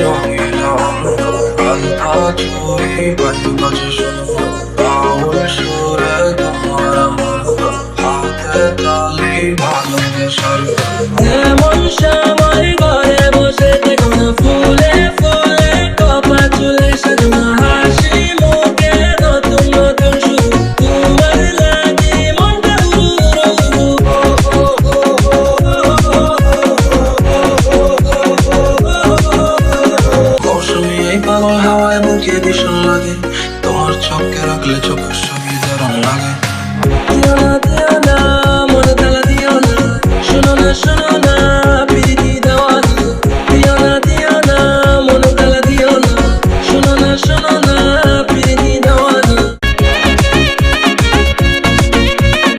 রঙিলা আলতা ছবি কাছে কাছে শুনবো বাউল সুরে তোমার আমার হাতে তালি ভালোবাসার এমন সময় ঘরে বসে দেখো না ফুলে ফুলে কপা চুলে সাজানো হাসি মুখে নতুন নতুন শুরু তোমার লাগে মনটা উড়ু মৌসুমি এই পাগল হাওয়ায় বুকে ভীষণ লাগে তোমার চোখে রাখলে চোখের ছবি দারুণ লাগে দিও না মনে তালা দিও না শোনো না